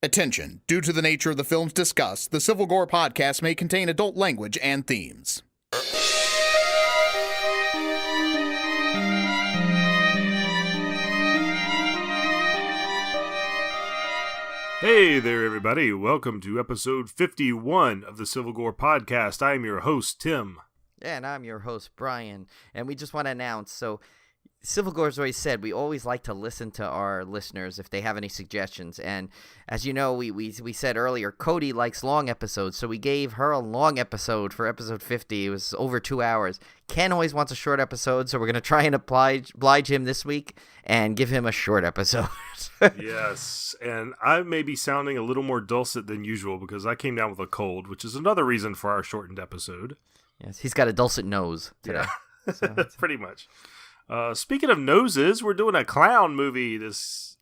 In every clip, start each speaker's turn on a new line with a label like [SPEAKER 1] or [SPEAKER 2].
[SPEAKER 1] Attention. Due to the nature of the films discussed, the Civil Gore podcast may contain adult language and themes.
[SPEAKER 2] Hey there, everybody. Welcome to episode 51 of the Civil Gore podcast. I am your host, Tim.
[SPEAKER 3] And I'm your host, Brian. And we just want to announce, so Civil Gore's always said we always like to listen to our listeners if they have any suggestions. And as you know, we said earlier, Cody likes long episodes, so we gave her a long episode for episode 50. It was over 2 hours. Ken always wants a short episode, so we're going to try and oblige him this week and give him a short episode.
[SPEAKER 2] Yes, and I may be sounding a little more dulcet than usual because I came down with a cold, which is another reason for our shortened episode.
[SPEAKER 3] Yes, he's got a dulcet nose today.
[SPEAKER 2] Yeah. So. Pretty much. Speaking of noses, we're doing a clown movie this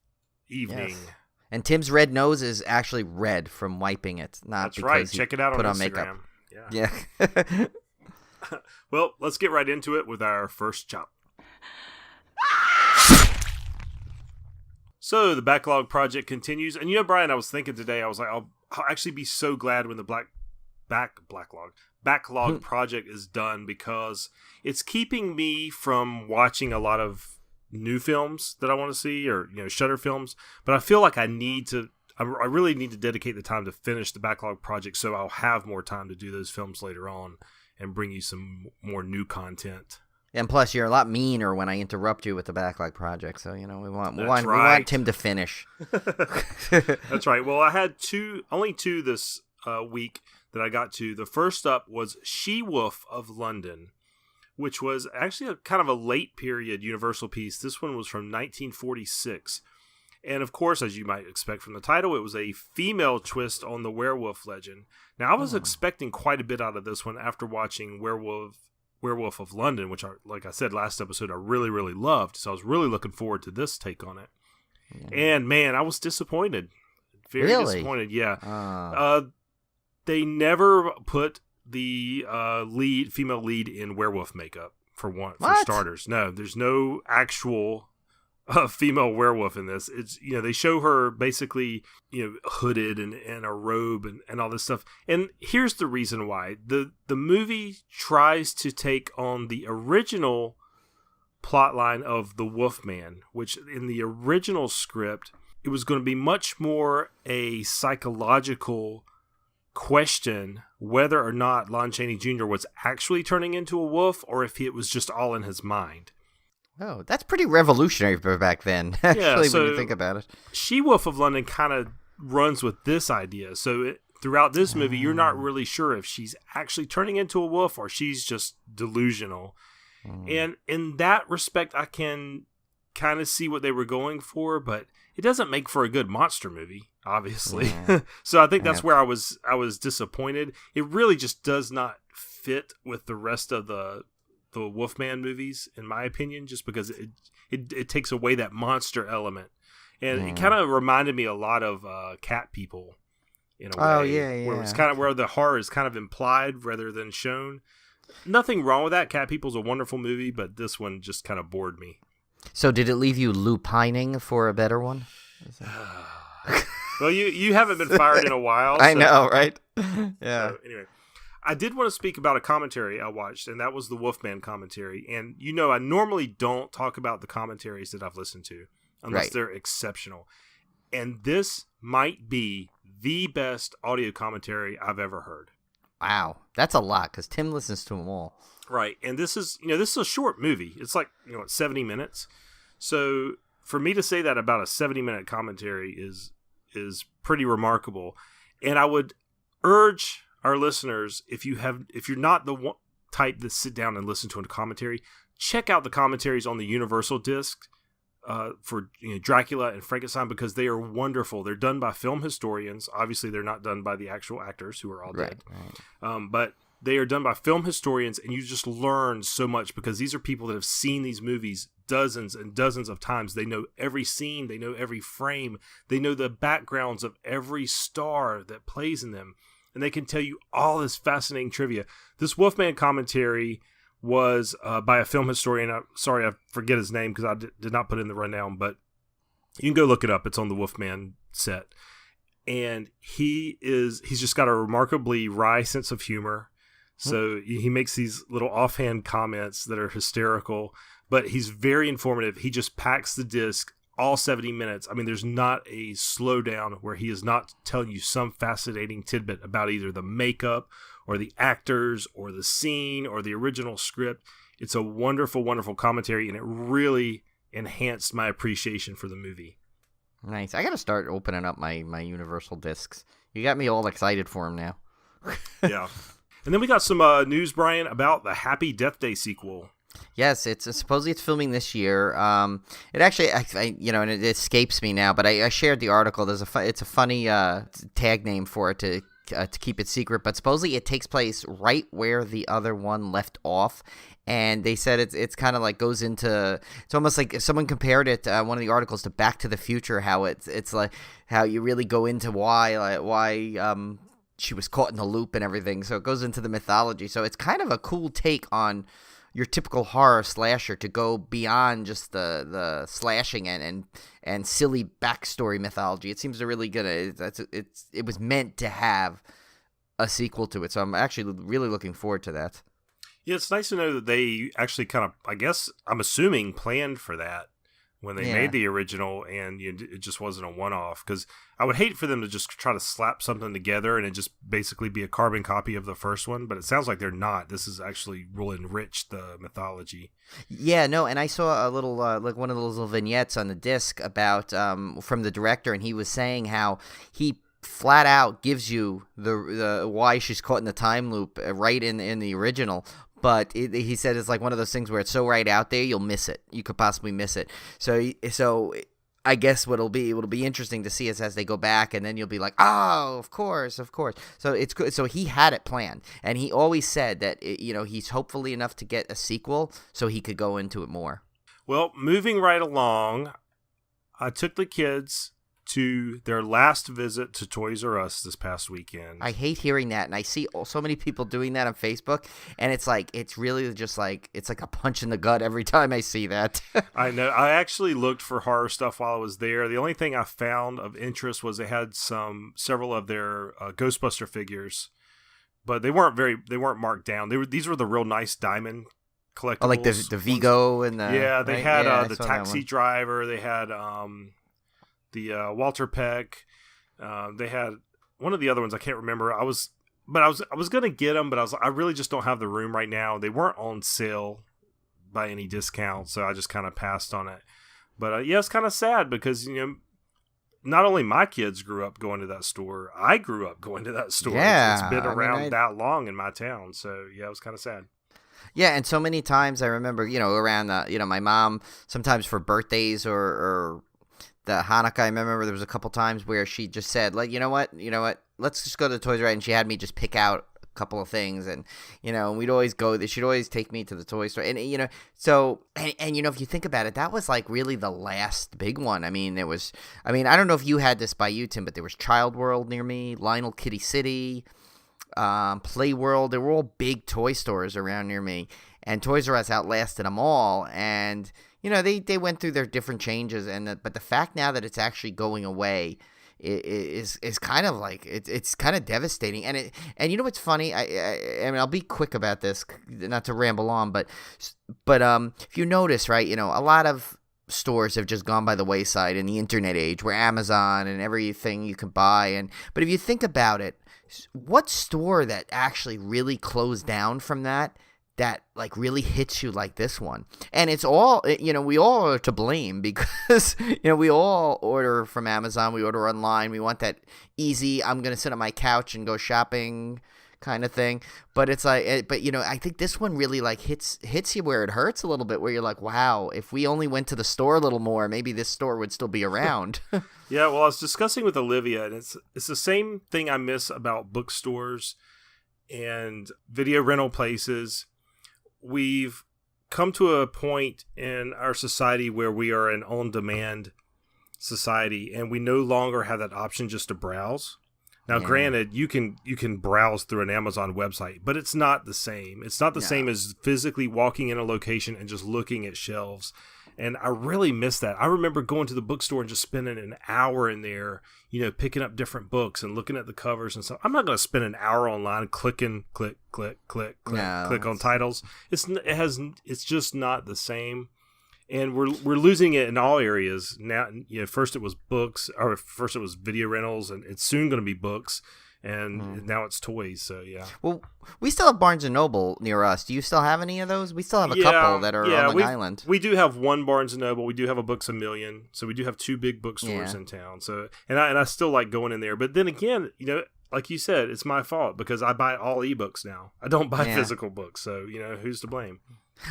[SPEAKER 2] evening. Yes.
[SPEAKER 3] And Tim's red nose is actually red from wiping it, not
[SPEAKER 2] That's
[SPEAKER 3] because
[SPEAKER 2] right.
[SPEAKER 3] he
[SPEAKER 2] Check it out
[SPEAKER 3] put
[SPEAKER 2] on
[SPEAKER 3] on
[SPEAKER 2] Instagram.
[SPEAKER 3] makeup.
[SPEAKER 2] Yeah. Well, let's get right into it with our first chop. So the backlog project continues, and you know, Brian, I was thinking today, I was like, I'll actually be so glad when the backlog project is done, because it's keeping me from watching a lot of new films that I want to see, or Shudder films. But I feel like I really need to dedicate the time to finish the backlog project, so I'll have more time to do those films later on and bring you some more new content.
[SPEAKER 3] And plus, you're a lot meaner when I interrupt you with the backlog project, so we want Tim to finish.
[SPEAKER 2] That's right. Well, I had only two this week that I got to. The first up was She-Wolf of London, which was actually a kind of a late period Universal piece. This one was from 1946. And of course, as you might expect from the title, it was a female twist on the werewolf legend. Now, I was expecting quite a bit out of this one after watching Werewolf of London, which, like I said last episode, I really, really loved. So I was really looking forward to this take on it. Yeah. And man, I was disappointed. Very disappointed, yeah. They never put the female lead in werewolf makeup for starters. No, there's no actual female werewolf in this. It's they show her basically hooded and a robe and all this stuff. And here's the reason why. The movie tries to take on the original plotline of the Wolfman, which in the original script it was going to be much more a psychological question whether or not Lon Chaney Jr. was actually turning into a wolf or if it was just all in his mind.
[SPEAKER 3] Oh, that's pretty revolutionary for back then, actually, when you think about it.
[SPEAKER 2] She-Wolf of London kind of runs with this idea. So throughout this movie, you're not really sure if she's actually turning into a wolf or she's just delusional. And in that respect, I can kind of see what they were going for, but it doesn't make for a good monster movie, obviously. Yeah. So I think that's where I was disappointed. It really just does not fit with the rest of the Wolfman movies, in my opinion, just because it takes away that monster element. And it kind of reminded me a lot of Cat People in a way.
[SPEAKER 3] Oh, yeah.
[SPEAKER 2] Where it's kind of where the horror is kind of implied rather than shown. Nothing wrong with that. Cat People's a wonderful movie, but this one just kind of bored me.
[SPEAKER 3] So did it leave you lupining for a better one?
[SPEAKER 2] Well, you haven't been fired in a while.
[SPEAKER 3] I know, right? Yeah.
[SPEAKER 2] So, anyway. I did want to speak about a commentary I watched, and that was the Wolfman commentary. And I normally don't talk about the commentaries that I've listened to unless they're exceptional. And this might be the best audio commentary I've ever heard.
[SPEAKER 3] Wow, that's a lot because Tim listens to them all.
[SPEAKER 2] Right, and this is a short movie. It's like 70 minutes. So for me to say that about a 70-minute commentary is pretty remarkable. And I would urge our listeners, if you're not the type that sit down and listen to a commentary, check out the commentaries on the Universal disc for Dracula and Frankenstein, because they are wonderful. They're done by film historians. Obviously, they're not done by the actual actors who are all dead. Right. But they are done by film historians, and you just learn so much because these are people that have seen these movies dozens and dozens of times. They know every scene. They know every frame. They know the backgrounds of every star that plays in them. And they can tell you all this fascinating trivia. This Wolfman commentary was by a film historian. Sorry, I forget his name because I did not put it in the rundown, but you can go look it up. It's on the Wolfman set. and he's just got a remarkably wry sense of humor. So he makes these little offhand comments that are hysterical, but he's very informative. He just packs the disc all 70 minutes. I mean, there's not a slowdown where he is not telling you some fascinating tidbit about either the makeup or the actors or the scene or the original script. It's a wonderful, wonderful commentary, and it really enhanced my appreciation for the movie.
[SPEAKER 3] Nice. I got to start opening up my Universal discs. You got me all excited for them now.
[SPEAKER 2] Yeah. And then we got some news, Brian, about the Happy Death Day sequel.
[SPEAKER 3] Yes, it's supposedly it's filming this year. It actually, and it escapes me now, but I shared the article. It's a funny tag name for it to keep it secret, but supposedly it takes place right where the other one left off. And they said it's kind of like goes into, it's almost like if someone compared it, one of the articles, to Back to the Future, how it's like how you really go into why she was caught in the loop and everything. So it goes into the mythology. So it's kind of a cool take on your typical horror slasher to go beyond just the slashing and silly backstory mythology. It seems to really good. It was meant to have a sequel to it. So I'm actually really looking forward to that.
[SPEAKER 2] Yeah, it's nice to know that they actually kind of, I guess, I'm assuming, planned for that when they made the original, and it just wasn't a one-off. Because I would hate for them to just try to slap something together and it just basically be a carbon copy of the first one. But it sounds like they're not. This is actually will enrich the mythology.
[SPEAKER 3] Yeah, no, and I saw a little, like one of those little vignettes on the disc about from the director, and he was saying how he flat out gives you the why she's caught in the time loop right in the original. But he said it's like one of those things where it's so right out there, you'll miss it. You could possibly miss it. So I guess it'll be interesting to see is as they go back, and then you'll be like, oh, of course. So it's good. So he had it planned, and he always said that he's hopefully enough to get a sequel, so he could go into it more.
[SPEAKER 2] Well, moving right along, I took the kids to their last visit to Toys R Us this past weekend.
[SPEAKER 3] I hate hearing that, and I see so many people doing that on Facebook, and it's really just like, it's like a punch in the gut every time I see that.
[SPEAKER 2] I know. I actually looked for horror stuff while I was there. The only thing I found of interest was they had several of their Ghostbuster figures, but they weren't marked down. These were the real nice diamond collectibles.
[SPEAKER 3] Oh, like the Vigo and the...
[SPEAKER 2] Yeah, they
[SPEAKER 3] right?
[SPEAKER 2] had the taxi driver. They had... the Walter Peck. They had one of the other ones I can't remember. I was gonna get them, but I really just don't have the room right now. They weren't on sale by any discount, so I just kind of passed on it. But it's kind of sad because not only my kids grew up going to that store, I grew up going to that store.
[SPEAKER 3] Yeah,
[SPEAKER 2] it's been around that long in my town, so yeah, it was kind of sad.
[SPEAKER 3] Yeah, and so many times I remember, around my mom sometimes for birthdays or the Hanukkah, I remember there was a couple times where she just said, like, you know what, let's just go to the Toys R Us, and she had me just pick out a couple of things, and we'd always go. She'd always take me to the toy store, and if you think about it, that was like really the last big one. I mean, I don't know if you had this by you, Tim, but there was Child World near me, Lionel Kitty City, Play World. They were all big toy stores around near me, and Toys R Us outlasted them all, and they went through their different changes, but the fact now that it's actually going away is kind of like it's kind of devastating. And what's funny? I mean, I'll be quick about this, not to ramble on, but if you notice, right, a lot of stores have just gone by the wayside in the internet age, where Amazon and everything you can buy. But if you think about it, what store that actually really closed down from that like really hits you like this one? And it's all, we all are to blame because, we all order from Amazon, we order online, we want that easy, I'm going to sit on my couch and go shopping kind of thing. But it's like, I think this one really like hits you where it hurts a little bit, where you're like, wow, if we only went to the store a little more, maybe this store would still be around.
[SPEAKER 2] Yeah, well, I was discussing with Olivia, and it's the same thing I miss about bookstores and video rental places. We've come to a point in our society where we are an on-demand society, and we no longer have that option just to browse. Now, Granted, you can browse through an Amazon website, but it's not the same. It's not the same as physically walking in a location and just looking at shelves And I really miss that. I remember going to the bookstore and just spending an hour in there, picking up different books and looking at the covers and stuff. I'm not going to spend an hour online clicking, click on titles. It's just not the same. And we're losing it in all areas now. First it was books, or first it was video rentals, and it's soon going to be books. And now it's toys, so yeah.
[SPEAKER 3] Well, we still have Barnes & Noble near us. Do you still have any of those? We still have a couple that are on Long Island.
[SPEAKER 2] We do have one Barnes & Noble. We do have a Books A Million. So we do have two big bookstores in town. So and I still like going in there. But then again, like you said, it's my fault because I buy all ebooks now. I don't buy physical books. So, who's to blame?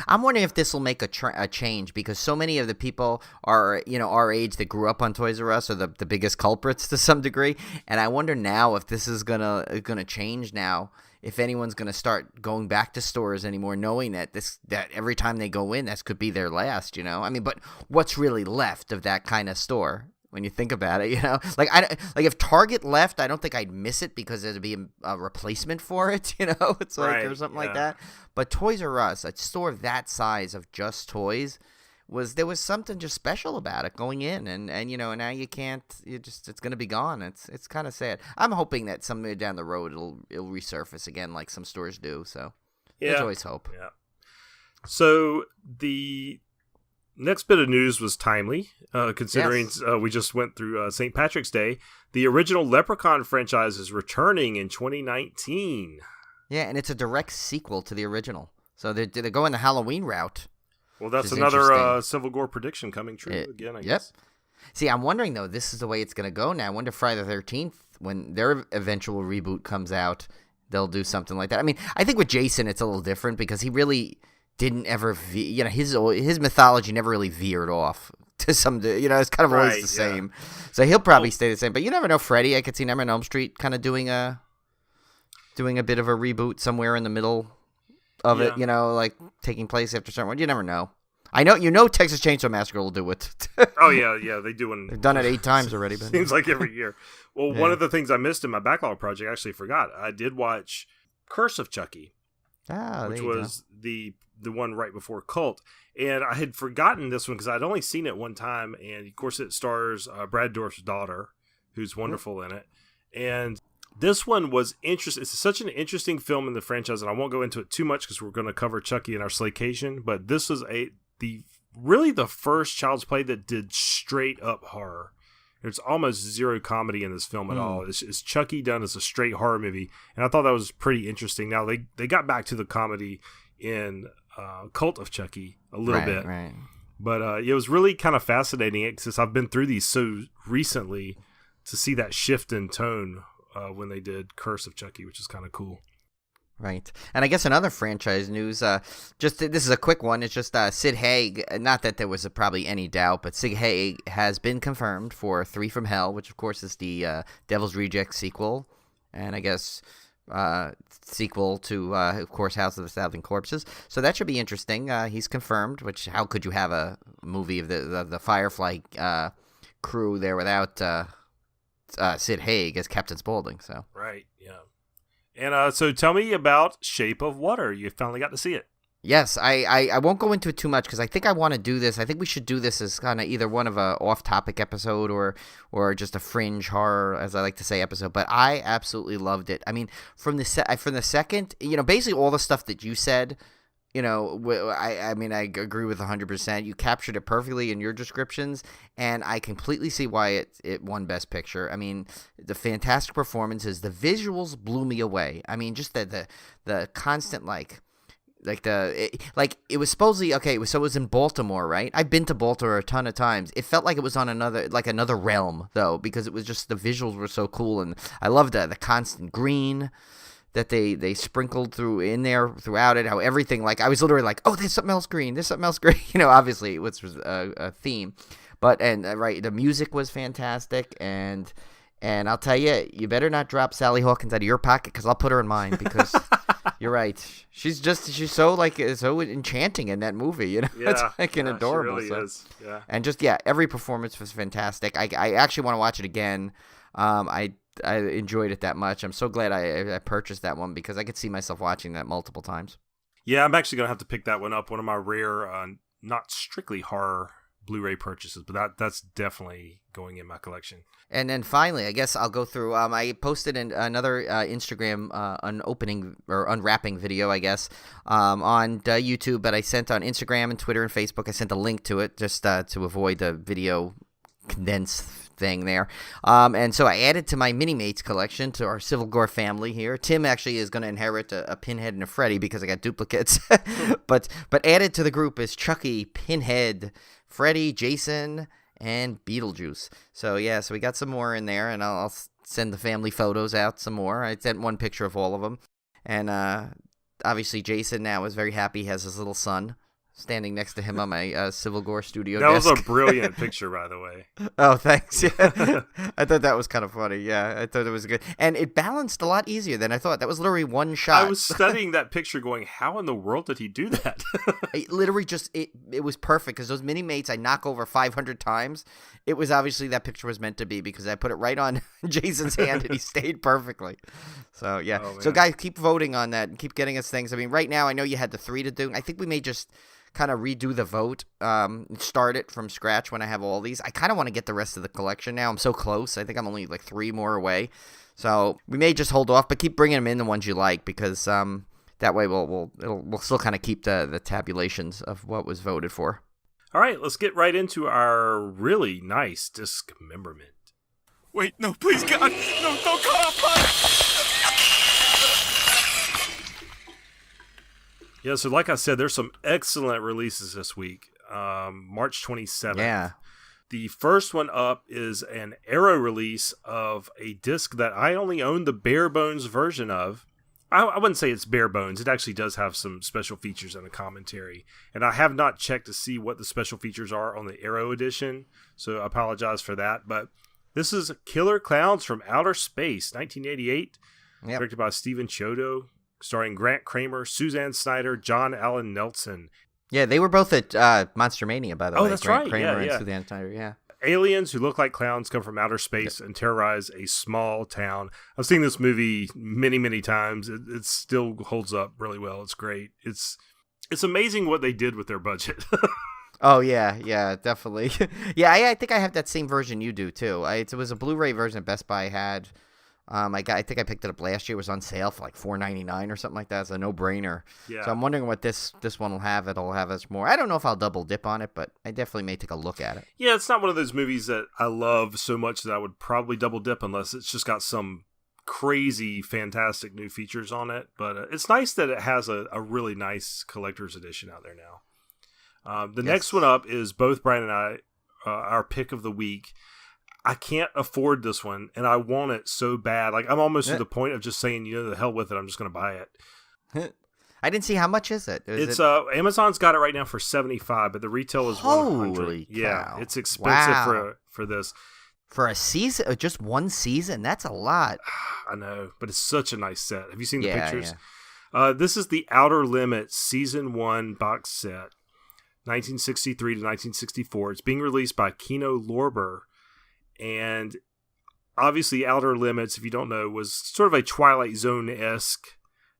[SPEAKER 3] I'm wondering if this will make a change because so many of the people are, our age that grew up on Toys R Us are the biggest culprits to some degree. And I wonder now if this is gonna change now, if anyone's gonna start going back to stores anymore, knowing that every time they go in, this could be their last. I mean, but what's really left of that kind of store? When you think about it, like if Target left, I don't think I'd miss it because there'd be a replacement for it, it's like
[SPEAKER 2] right,
[SPEAKER 3] or something like that. But Toys R Us, a store that size of just toys, there was something just special about it going in, and now you can't. It's gonna be gone. It's kind of sad. I'm hoping that somewhere down the road it'll resurface again, like some stores do. So there's always hope.
[SPEAKER 2] Yeah. So the next bit of news was timely, considering we just went through St. Patrick's Day. The original Leprechaun franchise is returning in 2019.
[SPEAKER 3] Yeah, and it's a direct sequel to the original. So they're going the Halloween route.
[SPEAKER 2] Well, that's another Civil Gore prediction coming true again, I guess.
[SPEAKER 3] See, I'm wondering, though, this is the way it's going to go now. I wonder Friday the 13th, when their eventual reboot comes out, they'll do something like that. I mean, I think with Jason, it's a little different because he really didn't ever, his mythology never really veered off to some, it's kind of always the same. So he'll probably stay the same. But you never know, Freddy. I could see Nightmare on Elm Street kind of doing a bit of a reboot somewhere in the middle of it, like taking place after certain one. You never know. I know, Texas Chainsaw Massacre will do it.
[SPEAKER 2] Oh yeah, they do.
[SPEAKER 3] They've done it 8 times already. But
[SPEAKER 2] seems like every year. Well, one of the things I missed in my backlog project, I actually forgot. I did watch Curse of Chucky, which was the one right before Cult, and I had forgotten this one because I'd only seen it one time, and of course it stars Brad Dourif's daughter, who's wonderful in it, and this one was interesting. It's such an interesting film in the franchise, and I won't go into it too much because we're going to cover Chucky in our Slaycation, but this was the first Child's Play that did straight up horror. There's almost zero comedy in this film at all. It's Chucky done as a straight horror movie, and I thought that was pretty interesting. Now, they got back to the comedy in Cult of Chucky a little bit.
[SPEAKER 3] Right.
[SPEAKER 2] But it was really kind of fascinating since I've been through these so recently to see that shift in tone when they did Curse of Chucky, which is kind of cool.
[SPEAKER 3] Right. And I guess another franchise news, this is a quick one. It's just Sid Haig, not that there was probably any doubt, but Sid Haig has been confirmed for 3 from Hell, which of course is the Devil's Rejects sequel. And I guess sequel to, of course, House of the Thousand Corpses. So that should be interesting. He's confirmed, which how could you have a movie of the Firefly crew there without Sid Haig as Captain Spaulding? So
[SPEAKER 2] right, yeah. And so tell me about Shape of Water. You finally got to see it.
[SPEAKER 3] Yes, I won't go into it too much because I think I want to do this. I think we should do this as kind of either one of a off-topic episode or just a fringe horror, as I like to say, episode. But I absolutely loved it. I mean, from the second, basically all the stuff that you said, I mean, I agree with 100%. You captured it perfectly in your descriptions, and I completely see why it won Best Picture. I mean, the fantastic performances, the visuals blew me away. I mean, just the constant it was supposedly so it was in Baltimore, right? I've been to Baltimore a ton of times. It felt like it was on another realm though, because it was just the visuals were so cool, and I loved the constant green that they sprinkled throughout it. How everything, I was literally like, oh, there's something else green. Obviously it was a theme, but the music was fantastic, and I'll tell you, you better not drop Sally Hawkins out of your pocket because I'll put her in mine because. You're right. She's so so enchanting in that movie.
[SPEAKER 2] Yeah,
[SPEAKER 3] it's adorable.
[SPEAKER 2] She really is. Yeah. And
[SPEAKER 3] just every performance was fantastic. I actually want to watch it again. I enjoyed it that much. I'm so glad I purchased that one because I could see myself watching that multiple times.
[SPEAKER 2] Yeah, I'm actually gonna have to pick that one up. One of my rare, not strictly horror Blu-ray purchases, but that's definitely going in my collection.
[SPEAKER 3] And then finally, I guess I'll go through. I posted another Instagram unwrapping video, I guess, on YouTube, but I sent on Instagram and Twitter and Facebook. I sent a link to it just to avoid the video condensed thing there. And so I added to my Mini-Mates collection, to our Civil Gore family here. Tim actually is going to inherit a Pinhead and a Freddy because I got duplicates. but added to the group is Chucky, Pinhead, Freddy, Jason, and Beetlejuice. So we got some more in there, and I'll send the family photos out some more. I sent one picture of all of them. And obviously Jason now is very happy. He has his little son standing next to him on my Civil Gore studio desk.
[SPEAKER 2] That was a brilliant picture, by the way.
[SPEAKER 3] Oh, thanks. Yeah. I thought that was kind of funny. Yeah, I thought it was good. And it balanced a lot easier than I thought. That was literally one shot.
[SPEAKER 2] I was studying that picture going, how in the world did he do that?
[SPEAKER 3] It literally just, it was perfect because those Mini-Mates I knock over 500 times. It was obviously that picture was meant to be because I put it right on Jason's hand and he stayed perfectly. So, yeah.
[SPEAKER 2] Oh,
[SPEAKER 3] so, guys, keep voting on that and keep getting us things. I mean, right now I know you had the 3 to do. I think we may just kind of redo the vote, start it from scratch when I have all these. I kind of want to get the rest of the collection now. I'm so close. I think I'm only like 3 more away. So we may just hold off, but keep bringing them in, the ones you like, because that way we'll still kind of keep the tabulations of what was voted for.
[SPEAKER 2] All right, let's get right into our really nice dismemberment.
[SPEAKER 4] Wait, no, please, God, no, don't cut off my...
[SPEAKER 2] Yeah, so like I said, there's some excellent releases this week. March 27th.
[SPEAKER 3] Yeah.
[SPEAKER 2] The first one up is an Arrow release of a disc that I only own the bare bones version of. I wouldn't say it's bare bones. It actually does have some special features and a commentary. And I have not checked to see what the special features are on the Arrow edition, so I apologize for that. But this is Killer Clowns from Outer Space, 1988, directed by Steven Chiodo, starring Grant Kramer, Suzanne Snyder, John Allen Nelson.
[SPEAKER 3] Yeah, they were both at Monster Mania, by the way.
[SPEAKER 2] Oh, that's
[SPEAKER 3] Grant
[SPEAKER 2] right.
[SPEAKER 3] Kramer
[SPEAKER 2] Yeah.
[SPEAKER 3] and Suzanne Snyder, yeah.
[SPEAKER 2] Aliens who look like clowns come from outer space and terrorize a small town. I've seen this movie many, many times. It still holds up really well. It's great. It's amazing what they did with their budget.
[SPEAKER 3] Oh, yeah, definitely. Yeah, I think I have that same version you do, too. It was a Blu-ray version that Best Buy had. I think I picked it up last year. It was on sale for like $4.99 or something like that. It's a no-brainer.
[SPEAKER 2] Yeah.
[SPEAKER 3] So I'm wondering what this one will have. It'll have us more. I don't know if I'll double dip on it, but I definitely may take a look at it.
[SPEAKER 2] Yeah, it's not one of those movies that I love so much that I would probably double dip unless it's just got some crazy, fantastic new features on it. But it's nice that it has a really nice collector's edition out there now. The next one up is both Brian and I, our pick of the week. I can't afford this one, and I want it so bad. Like, I'm almost to the point of just saying, the hell with it. I'm just going to buy it.
[SPEAKER 3] I didn't see how much is it.
[SPEAKER 2] Amazon's got it right now for $75, but the retail is $100.
[SPEAKER 3] Holy cow.
[SPEAKER 2] Yeah, it's expensive for this.
[SPEAKER 3] For a season, just one season? That's a lot.
[SPEAKER 2] I know, but it's such a nice set. Have you seen the pictures?
[SPEAKER 3] Yeah.
[SPEAKER 2] This is the Outer Limits Season 1 box set, 1963 to 1964. It's being released by Kino Lorber. And obviously Outer Limits, if you don't know, was sort of a Twilight Zone-esque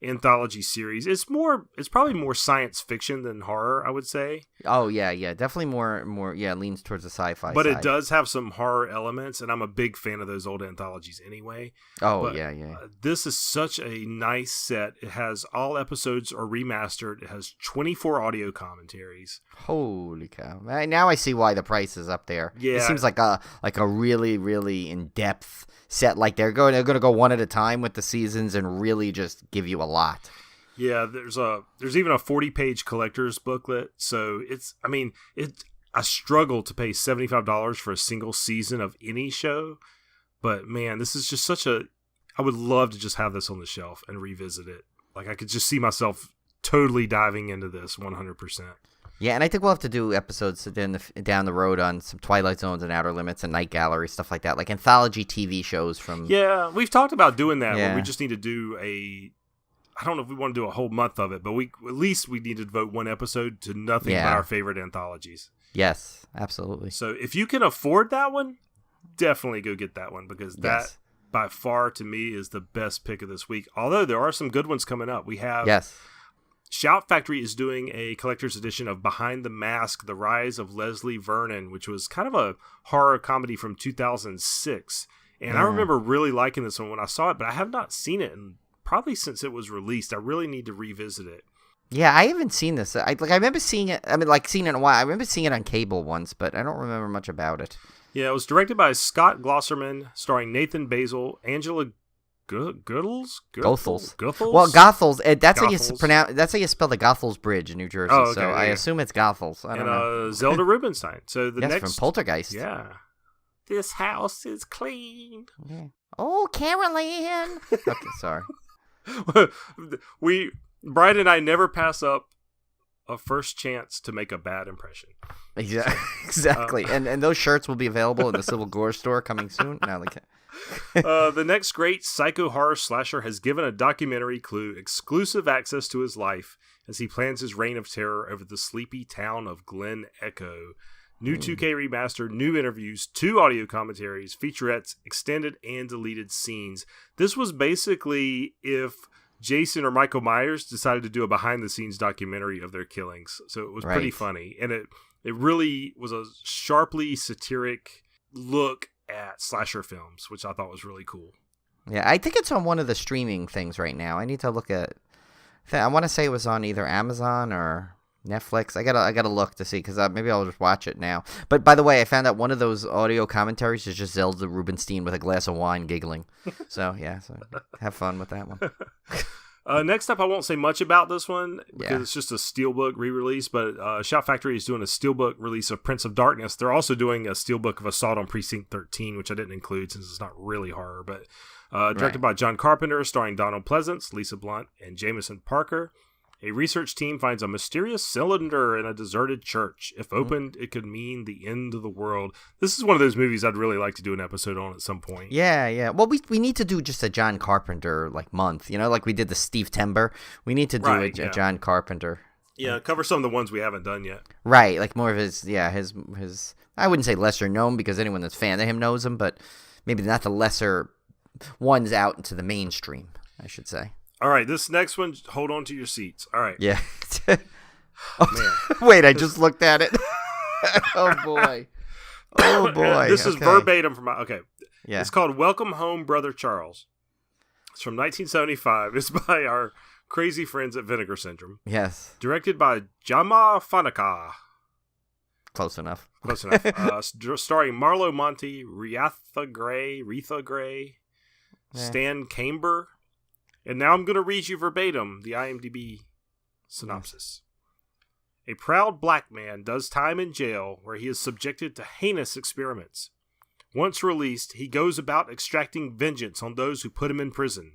[SPEAKER 2] anthology series. It's probably more science fiction than horror, I would say.
[SPEAKER 3] Oh, yeah. Definitely more leans towards the sci-fi
[SPEAKER 2] But
[SPEAKER 3] side.
[SPEAKER 2] it does have some horror elements, and I'm a big fan of those old anthologies anyway.
[SPEAKER 3] Oh,
[SPEAKER 2] but,
[SPEAKER 3] yeah.
[SPEAKER 2] This is such a nice set. It has all episodes are remastered. It has 24 audio commentaries.
[SPEAKER 3] Holy cow. Now I see why the price is up there.
[SPEAKER 2] Yeah.
[SPEAKER 3] It seems like a really, really in-depth set. Like they're going to go one at a time with the seasons and really just give you a lot.
[SPEAKER 2] Yeah, there's even a 40-page collector's booklet. So I struggle to pay $75 for a single season of any show. But man, this is just I would love to just have this on the shelf and revisit it. Like I could just see myself totally diving into this 100%.
[SPEAKER 3] Yeah, and I think we'll have to do episodes down the road on some Twilight Zones and Outer Limits and Night Gallery, stuff like that, like anthology TV shows from...
[SPEAKER 2] Yeah, we've talked about doing that.
[SPEAKER 3] Yeah.
[SPEAKER 2] Where we just need to do I don't know if we want to do a whole month of it, but at least we need to devote one episode to nothing but our favorite anthologies.
[SPEAKER 3] Yes, absolutely.
[SPEAKER 2] So if you can afford that one, definitely go get that one because that by far to me is the best pick of this week. Although there are some good ones coming up. We have Shout Factory is doing a collector's edition of Behind the Mask, The Rise of Leslie Vernon, which was kind of a horror comedy from 2006. And I remember really liking this one when I saw it, but I have not seen it probably since it was released. I really need to revisit it.
[SPEAKER 3] Yeah, I haven't seen this. I remember seeing it. I mean, like, seen it in a while. I remember seeing it on cable once, but I don't remember much about it.
[SPEAKER 2] Yeah, it was directed by Scott Glosserman, starring Nathan Basil, Angela Goethals?
[SPEAKER 3] Well, Goethals. That's how you pronounce. That's how you spell the Goethals Bridge in New Jersey.
[SPEAKER 2] Oh, okay,
[SPEAKER 3] so I assume it's Goethals. I don't know.
[SPEAKER 2] Zelda Rubinstein. So the
[SPEAKER 3] Yes,
[SPEAKER 2] next
[SPEAKER 3] from Poltergeist.
[SPEAKER 2] Yeah. This house is clean.
[SPEAKER 3] Yeah. Oh, Caroline. Okay, sorry.
[SPEAKER 2] Brian and I never pass up a first chance to make a bad impression.
[SPEAKER 3] Exactly. And those shirts will be available in the Civil Gore store coming soon. No, they can't.
[SPEAKER 2] The next great psycho horror slasher has given a documentary Clue exclusive access to his life as he plans his reign of terror over the sleepy town of Glen Echo. New 2K remaster, new interviews, 2 audio commentaries, featurettes, extended and deleted scenes. This was basically if Jason or Michael Myers decided to do a behind-the-scenes documentary of their killings. So it was pretty funny. And it really was a sharply satiric look at slasher films, which I thought was really cool.
[SPEAKER 3] Yeah, I think it's on one of the streaming things right now. I need to look at. I want to say it was on either Amazon or Netflix. I gotta look to see because maybe I'll just watch it now. But by the way, I found out one of those audio commentaries is just Zelda Rubinstein with a glass of wine giggling. So yeah, have fun with that one.
[SPEAKER 2] Next up, I won't say much about this one because it's just a Steelbook re-release, but Shout Factory is doing a Steelbook release of Prince of Darkness. They're also doing a Steelbook of Assault on Precinct 13, which I didn't include since it's not really horror, but directed by John Carpenter, starring Donald Pleasance, Lisa Blunt, and Jameson Parker. A research team finds a mysterious cylinder in a deserted church. If opened, it could mean the end of the world. This is one of those movies I'd really like to do an episode on at some point.
[SPEAKER 3] Yeah. Well, we need to do just a John Carpenter month, like we did the Steve Timber. We need to do a John Carpenter.
[SPEAKER 2] Yeah, cover some of the ones we haven't done yet.
[SPEAKER 3] Right, like more of his I wouldn't say lesser known because anyone that's a fan of him knows him, but maybe not the lesser ones out into the mainstream, I should say.
[SPEAKER 2] All right, this next one, hold on to your seats. All right.
[SPEAKER 3] Yeah. Wait, I just looked at it. Oh, boy.
[SPEAKER 2] This is verbatim from okay.
[SPEAKER 3] Yeah.
[SPEAKER 2] It's called Welcome Home, Brother Charles. It's from 1975. It's by our crazy friends at Vinegar Syndrome.
[SPEAKER 3] Yes.
[SPEAKER 2] Directed by Jama Fanaka.
[SPEAKER 3] Close enough.
[SPEAKER 2] Starring Marlo Monte, Retha Gray, Stan Camber. And now I'm going to read you verbatim the IMDb synopsis. A proud black man does time in jail where he is subjected to heinous experiments. Once released, he goes about extracting vengeance on those who put him in prison.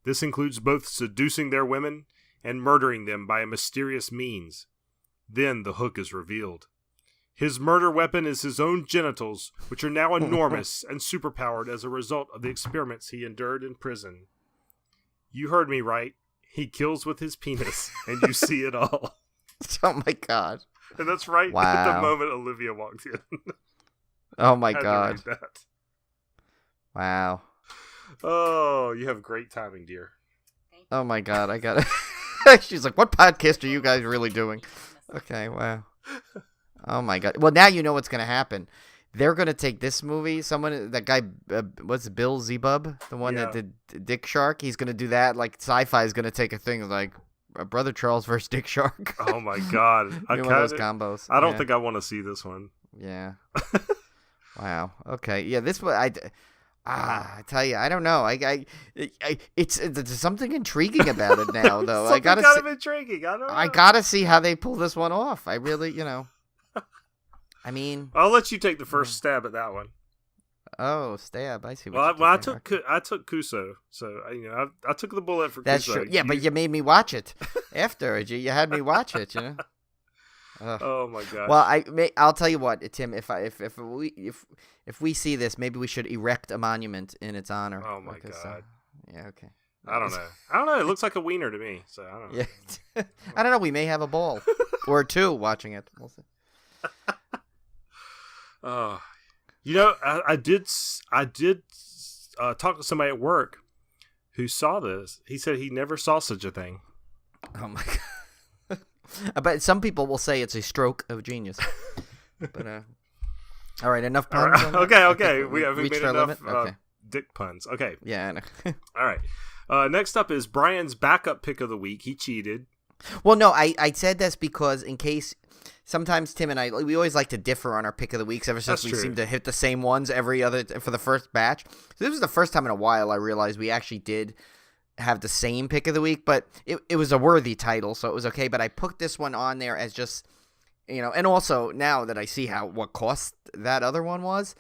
[SPEAKER 2] This includes both seducing their women and murdering them by a mysterious means. Then the hook is revealed. His murder weapon is his own genitals, which are now enormous and superpowered as a result of the experiments he endured in prison. You heard me right. He kills with his penis, and you see it all.
[SPEAKER 3] Oh, my God.
[SPEAKER 2] And that's right at the moment Olivia walks in.
[SPEAKER 3] Oh, my God. Wow.
[SPEAKER 2] Oh, you have great timing, dear.
[SPEAKER 3] Oh, my God. I got it. She's like, what podcast are you guys really doing? Okay, wow. Oh, my God. Well, now you know what's going to happen. They're going to take this movie, that guy, what's it, Bill Zebub? The one that did Dick Shark? He's going to do that. Like, Sci-Fi is going to take a thing like Brother Charles versus Dick Shark.
[SPEAKER 2] Oh, my God.
[SPEAKER 3] One of those combos.
[SPEAKER 2] I don't think I want to see this one.
[SPEAKER 3] Yeah. Wow. Okay. Yeah, this one, I tell you, I don't know. It's there's something intriguing about it now, though.
[SPEAKER 2] I gotta kind of intriguing. I don't know.
[SPEAKER 3] I gotta see how they pull this one off. I really, I mean,
[SPEAKER 2] I'll let you take the first stab at that one.
[SPEAKER 3] Oh, stab! I see.
[SPEAKER 2] I took Kuso, so I took the bullet for
[SPEAKER 3] That's
[SPEAKER 2] Kuso.
[SPEAKER 3] true. Yeah, but you made me watch it after. You had me watch it.
[SPEAKER 2] Oh my God.
[SPEAKER 3] Well, I'll tell you what, Tim. If we see this, maybe we should erect a monument in its honor.
[SPEAKER 2] Oh my God.
[SPEAKER 3] Yeah. Okay.
[SPEAKER 2] I don't know. It looks like a wiener to me. So I don't know.
[SPEAKER 3] Yeah. I don't know. We may have a ball or two watching it. We'll see.
[SPEAKER 2] I did talk to somebody at work who saw this. He said he never saw such a thing.
[SPEAKER 3] Oh my God. But some people will say it's a stroke of genius. But all right, enough puns. On that?
[SPEAKER 2] Okay. We haven't made enough dick puns. Okay.
[SPEAKER 3] Yeah, I know.
[SPEAKER 2] All right. Next up is Brian's backup pick of the week. He cheated.
[SPEAKER 3] Well, no, I said this because in case sometimes Tim and I, we always like to differ on our pick of the weeks ever since we seem to hit the same ones for the first batch. So this was the first time in a while I realized we actually did have the same pick of the week, but it was a worthy title, so it was okay. But I put this one on there as just, and also now that I see what cost that other one was,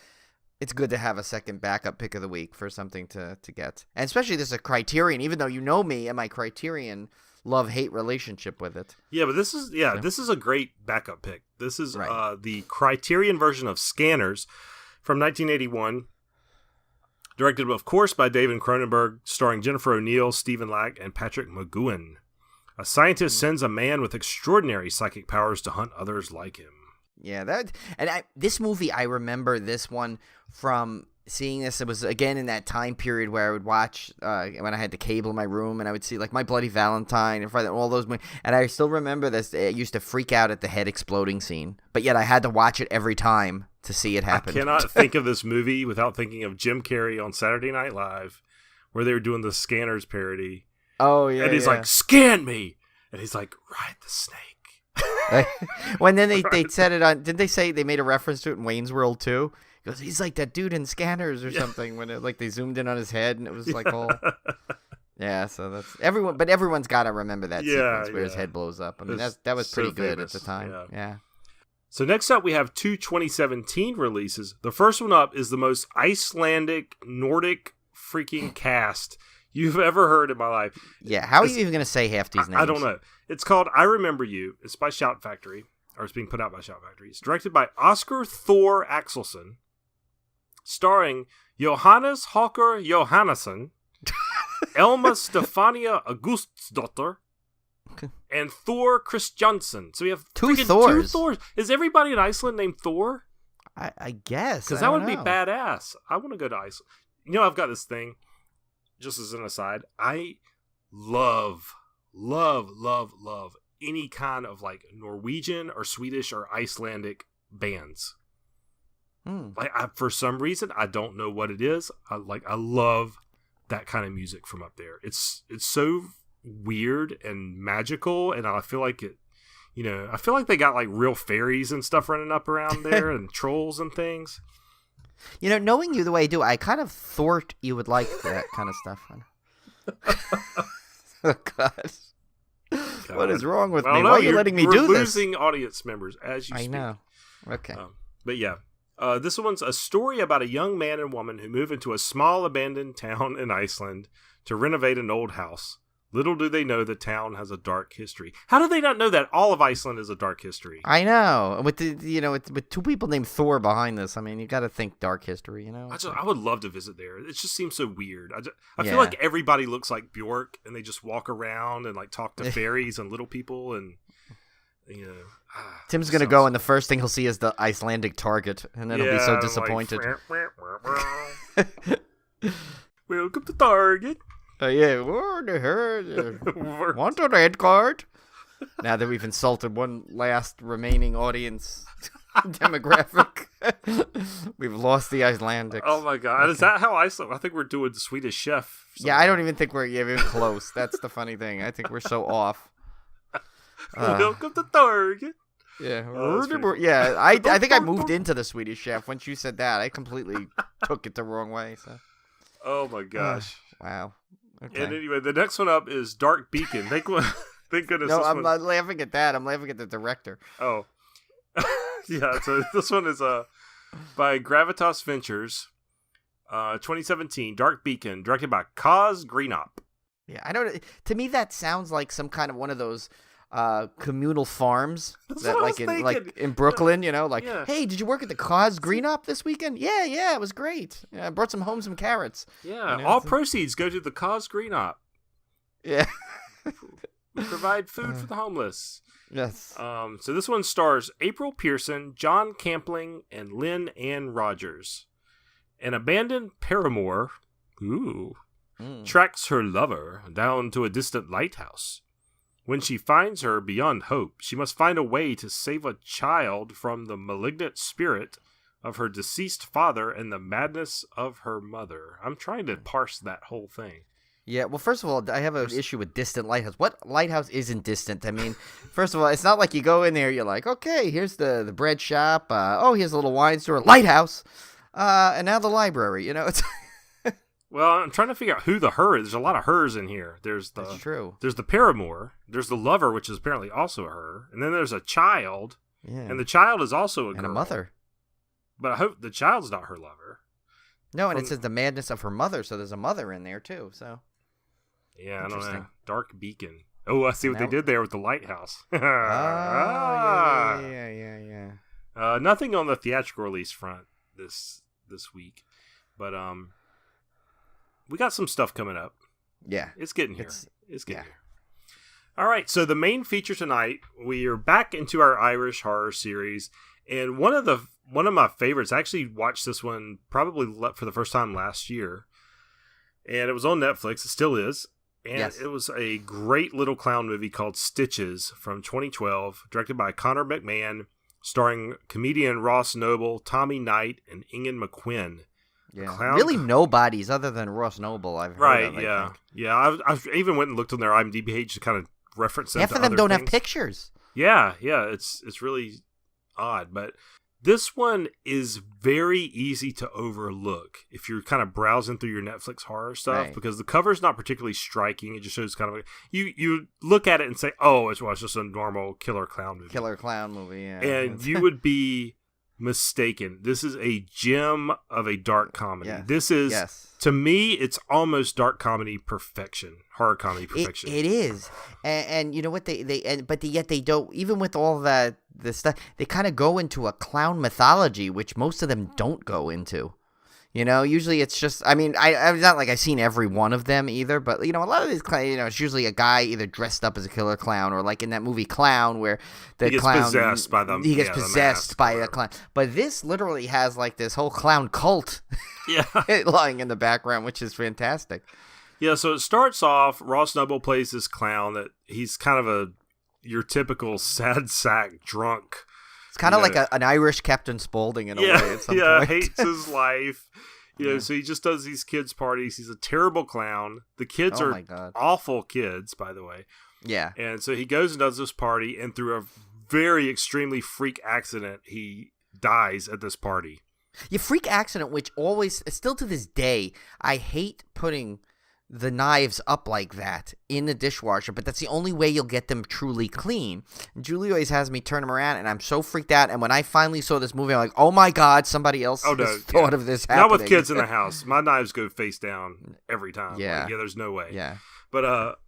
[SPEAKER 3] it's good to have a second backup pick of the week for something to get. And especially this is a Criterion, even though you know me and my Criterion love-hate relationship with it.
[SPEAKER 2] Yeah, but this is a great backup pick. This is the Criterion version of Scanners from 1981, directed, of course, by David Cronenberg, starring Jennifer O'Neill, Stephen Lack, and Patrick McGoohan. A scientist sends a man with extraordinary psychic powers to hunt others like him.
[SPEAKER 3] Yeah, this movie, I remember this one from seeing this. It was, again, in that time period where I would watch when I had the cable in my room, and I would see, like, My Bloody Valentine and all those movies. And I still remember this. I used to freak out at the head exploding scene. But yet I had to watch it every time to see it happen.
[SPEAKER 2] I cannot think of this movie without thinking of Jim Carrey on Saturday Night Live, where they were doing the Scanners parody.
[SPEAKER 3] Oh, yeah.
[SPEAKER 2] And he's like, scan me! And he's like, ride the snake.
[SPEAKER 3] When then they said it on, did they say they made a reference to it in Wayne's World too? He goes, he's like that dude in Scanners or something, when they zoomed in on his head and it was like all. Yeah, so that's everyone, but everyone's got to remember that sequence where his head blows up. I mean, that was pretty good at the time. Yeah.
[SPEAKER 2] So next up, we have two 2017 releases. The first one up is the most Icelandic, Nordic freaking cast you've ever heard in my life.
[SPEAKER 3] Yeah, how are you even going to say half these names?
[SPEAKER 2] I don't know. It's called I Remember You. It's by Shout Factory, or it's being put out by Shout Factory. It's directed by Oscar Thor Axelsson, starring Johannes Hawker Johannesson, Elma Stefania Augustsdotter, and Thor Christiansen. So we have
[SPEAKER 3] two Thors.
[SPEAKER 2] Is everybody in Iceland named Thor?
[SPEAKER 3] I guess.
[SPEAKER 2] Because that would be badass. I want to go to Iceland. I've got this thing, just as an aside, I love any kind of like Norwegian or Swedish or Icelandic bands. Like for some reason, I don't know what it is. I love that kind of music from up there. It's so weird and magical, and I feel like I feel like they got like real fairies and stuff running up around there and trolls and things.
[SPEAKER 3] Knowing you the way I do, I kind of thought you would like that kind of stuff. Oh, God. What is wrong with me? Why are you letting me do this?
[SPEAKER 2] We're losing audience members as you speak.
[SPEAKER 3] I know. Okay.
[SPEAKER 2] But yeah. This one's a story about a young man and woman who move into a small abandoned town in Iceland to renovate an old house. Little do they know the town has a dark history. How do they not know that all of Iceland is a dark history?
[SPEAKER 3] I know. With with two people named Thor behind this, I mean, you got to think dark history.
[SPEAKER 2] I would love to visit there. It just seems so weird. I feel like everybody looks like Bjork, and they just walk around and like talk to fairies and little people, and
[SPEAKER 3] Tim's gonna go, and the first thing he'll see is the Icelandic Target, and then he'll be so disappointed.
[SPEAKER 2] Welcome to Target.
[SPEAKER 3] Yeah, want a red card? Now that we've insulted one last remaining audience demographic, we've lost the Icelandics.
[SPEAKER 2] Oh my God, okay. Is that how Iceland? I think we're doing the Swedish Chef.
[SPEAKER 3] Yeah, I don't even think we're even close. That's the funny thing. I think we're so off.
[SPEAKER 2] Welcome to Target.
[SPEAKER 3] Yeah, yeah. I think I moved into the Swedish Chef once you said that. I completely took it the wrong way. So.
[SPEAKER 2] Oh my gosh!
[SPEAKER 3] Wow. Okay.
[SPEAKER 2] And anyway, the next one up is Dark Beacon. Thank goodness.
[SPEAKER 3] No, I'm not laughing at that. I'm laughing at the director.
[SPEAKER 2] Oh, yeah. So this one is by Gravitas Ventures, 2017. Dark Beacon, directed by Kaz Greenop.
[SPEAKER 3] Yeah, I don't. To me, that sounds like some kind of one of those communal farms that in Brooklyn, hey, did you work at the Cause Green Up this weekend? Yeah, it was great. I brought home some carrots.
[SPEAKER 2] Yeah, all proceeds go to the Cause Green Up.
[SPEAKER 3] Yeah.
[SPEAKER 2] We provide food for the homeless.
[SPEAKER 3] Yes.
[SPEAKER 2] So this one stars April Pearson, John Campling, and Lynn Ann Rogers. An abandoned paramour tracks her lover down to a distant lighthouse. When she finds her beyond hope, she must find a way to save a child from the malignant spirit of her deceased father and the madness of her mother. I'm trying to parse that whole thing.
[SPEAKER 3] Yeah, well, first of all, I have an issue with distant lighthouse. What lighthouse isn't distant? I mean, first of all, it's not like you go in there, you're like, okay, here's the bread shop. Here's a little wine store, lighthouse, and now the library. You know, it's
[SPEAKER 2] Well, I'm trying to figure out who the her is. There's a lot of hers in here. That's
[SPEAKER 3] true.
[SPEAKER 2] There's the paramour. There's the lover, which is apparently also a her. And then there's a child.
[SPEAKER 3] Yeah.
[SPEAKER 2] And the child is also a girl.
[SPEAKER 3] And a mother.
[SPEAKER 2] But I hope the child's not her lover.
[SPEAKER 3] No, and it says the madness of her mother, so there's a mother in there, too. So.
[SPEAKER 2] Yeah, I don't know. Dark Beacon. Oh, I see what they did there with the lighthouse.
[SPEAKER 3] Yeah.
[SPEAKER 2] Nothing on the theatrical release front this week. But we got some stuff coming up.
[SPEAKER 3] Yeah.
[SPEAKER 2] It's getting here. It's getting
[SPEAKER 3] here.
[SPEAKER 2] All right, so the main feature tonight, we are back into our Irish horror series, and one of my favorites. I actually watched this one probably for the first time last year, and it was on Netflix. It still is, and It was a great little clown movie called Stitches from 2012, directed by Connor McMahon, starring comedian Ross Noble, Tommy Knight, and Ian McQuinn.
[SPEAKER 3] Yeah, really nobodies other than Ross Noble I've heard of, I think.
[SPEAKER 2] Yeah. I even went and looked on their IMDb page to kind of reference them.
[SPEAKER 3] Half of them don't have pictures.
[SPEAKER 2] Yeah. It's really odd, but this one is very easy to overlook if you're kind of browsing through your Netflix horror stuff, because the cover's not particularly striking. It just shows kind of you look at it and say, "Oh, it's just a normal killer clown movie."
[SPEAKER 3] Yeah.
[SPEAKER 2] And you would be mistaken. This is a gem of a dark comedy.
[SPEAKER 3] Yeah.
[SPEAKER 2] This is, to me, it's almost dark comedy perfection, horror comedy perfection.
[SPEAKER 3] It is, and you know what yet they don't. Even with all the stuff, they kind of go into a clown mythology, which most of them don't go into. You know, usually it's just, I mean, I'm not like I've seen every one of them either, but, you know, a lot of these, it's usually a guy either dressed up as a killer clown or like in that movie Clown where the clown. He gets possessed by the clown. But this literally has like this whole clown cult lying in the background, which is fantastic.
[SPEAKER 2] Yeah, so it starts off, Ross Noble plays this clown that he's kind of your typical sad sack drunk.
[SPEAKER 3] Kind of like an Irish Captain Spaulding in a way at some point.
[SPEAKER 2] Hates his life. You know, so he just does these kids' parties. He's a terrible clown. The kids are awful kids, by the way.
[SPEAKER 3] Yeah.
[SPEAKER 2] And so he goes and does this party, and through a very extremely freak accident, he dies at this party.
[SPEAKER 3] Yeah, freak accident, which always, still to this day, I hate putting the knives up like that in the dishwasher, but that's the only way you'll get them truly clean. And Julie always has me turn them around, and I'm so freaked out. And when I finally saw this movie, I'm like, oh my God, somebody else has thought of this happening.
[SPEAKER 2] Not with kids in the house. My knives go face down every time.
[SPEAKER 3] Yeah.
[SPEAKER 2] Like, there's no way.
[SPEAKER 3] Yeah.
[SPEAKER 2] But,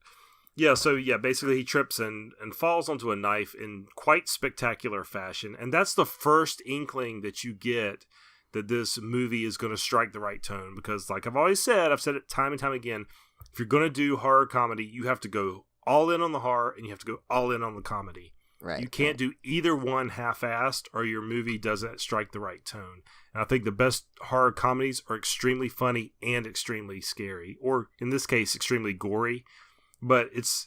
[SPEAKER 2] basically he trips and falls onto a knife in quite spectacular fashion. And that's the first inkling that you get that this movie is going to strike the right tone, because like I've said it time and time again, if you're going to do horror comedy, you have to go all in on the horror and you have to go all in on the comedy.
[SPEAKER 3] Right.
[SPEAKER 2] You can't do either one half-assed or your movie doesn't strike the right tone. And I think the best horror comedies are extremely funny and extremely scary, or in this case, extremely gory. But it's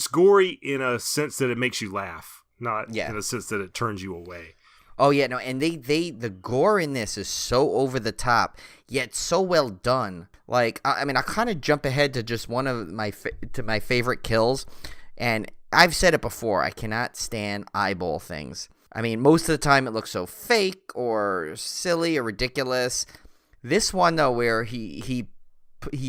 [SPEAKER 2] gory in a sense that it makes you laugh, not in a sense that it turns you away.
[SPEAKER 3] Oh yeah, no, and the gore in this is so over the top, yet so well done. Like, I mean, I kind of jump ahead to just one of my favorite kills, and I've said it before, I cannot stand eyeball things. I mean, most of the time it looks so fake or silly or ridiculous. This one though, where he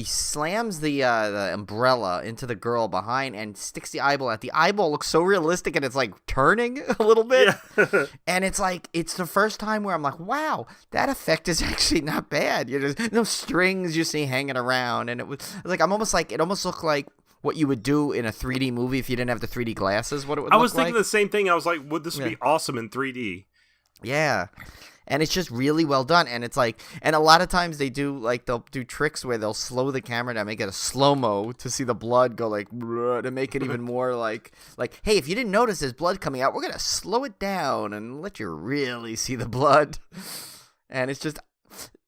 [SPEAKER 3] slams the umbrella into the girl behind and sticks the eyeball out. The eyeball looks so realistic, and it's like turning a little bit. Yeah. And it's like, it's the first time where I'm like, wow, that effect is actually not bad. There's no strings you see hanging around, and it was like, it almost looked like what you would do in a 3D movie if you didn't have the 3D glasses. What it would. I
[SPEAKER 2] was thinking the same thing. I was like, would this be awesome in 3D?
[SPEAKER 3] Yeah. And it's just really well done. And it's like, and a lot of times they'll do tricks where they'll slow the camera down, make it a slow-mo to see the blood go like, to make it even more like, hey, if you didn't notice there's blood coming out, we're going to slow it down and let you really see the blood. And it's just,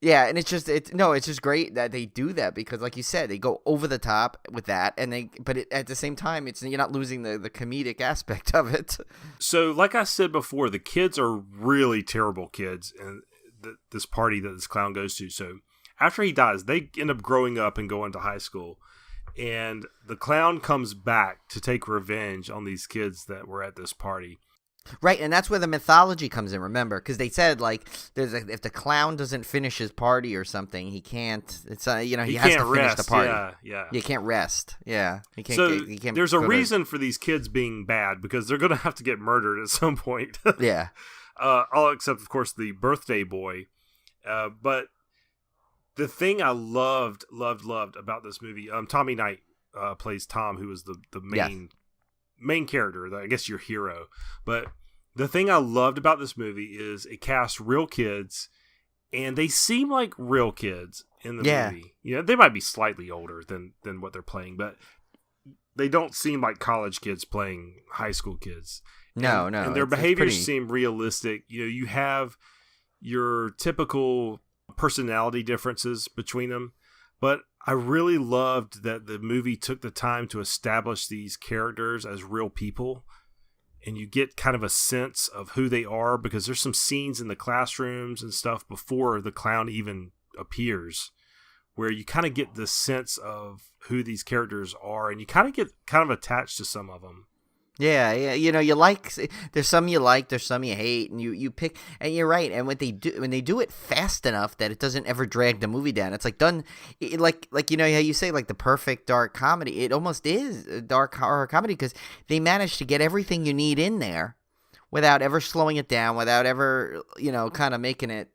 [SPEAKER 3] Yeah, and it's just great that they do that because, like you said, they go over the top with that, and at the same time, you're not losing the comedic aspect of it.
[SPEAKER 2] So, like I said before, the kids are really terrible kids, and this party that this clown goes to. So, after he dies, they end up growing up and going to high school, and the clown comes back to take revenge on these kids that were at this party.
[SPEAKER 3] Right, and that's where the mythology comes in, remember? Because they said, like, if the clown doesn't finish his party or something, he can't, he has to finish the party.
[SPEAKER 2] Yeah.
[SPEAKER 3] He can't rest. Yeah. He can't,
[SPEAKER 2] so
[SPEAKER 3] he can't
[SPEAKER 2] there's a reason for these kids being bad, because they're going to have to get murdered at some point.
[SPEAKER 3] Yeah.
[SPEAKER 2] All except, of course, the birthday boy. But the thing I loved about this movie, Tommy Knight plays Tom, who is the main character, I guess your hero. But the thing I loved about this movie is it casts real kids, and they seem like real kids in the movie. You know, they might be slightly older than what they're playing, but they don't seem like college kids playing high school kids.
[SPEAKER 3] No.
[SPEAKER 2] And their behaviors seem realistic. You know, you have your typical personality differences between them, but I really loved that the movie took the time to establish these characters as real people, and you get kind of a sense of who they are, because there's some scenes in the classrooms and stuff before the clown even appears where you kind of get the sense of who these characters are, and you kind of get attached to some of them.
[SPEAKER 3] Yeah, you know, there's some you like, there's some you hate, and you pick, and you're right. And when they do it fast enough that it doesn't ever drag the movie down, it's like done, like you know how you say like the perfect dark comedy. It almost is a dark horror comedy because they managed to get everything you need in there without ever slowing it down, without ever, you know, kind of making it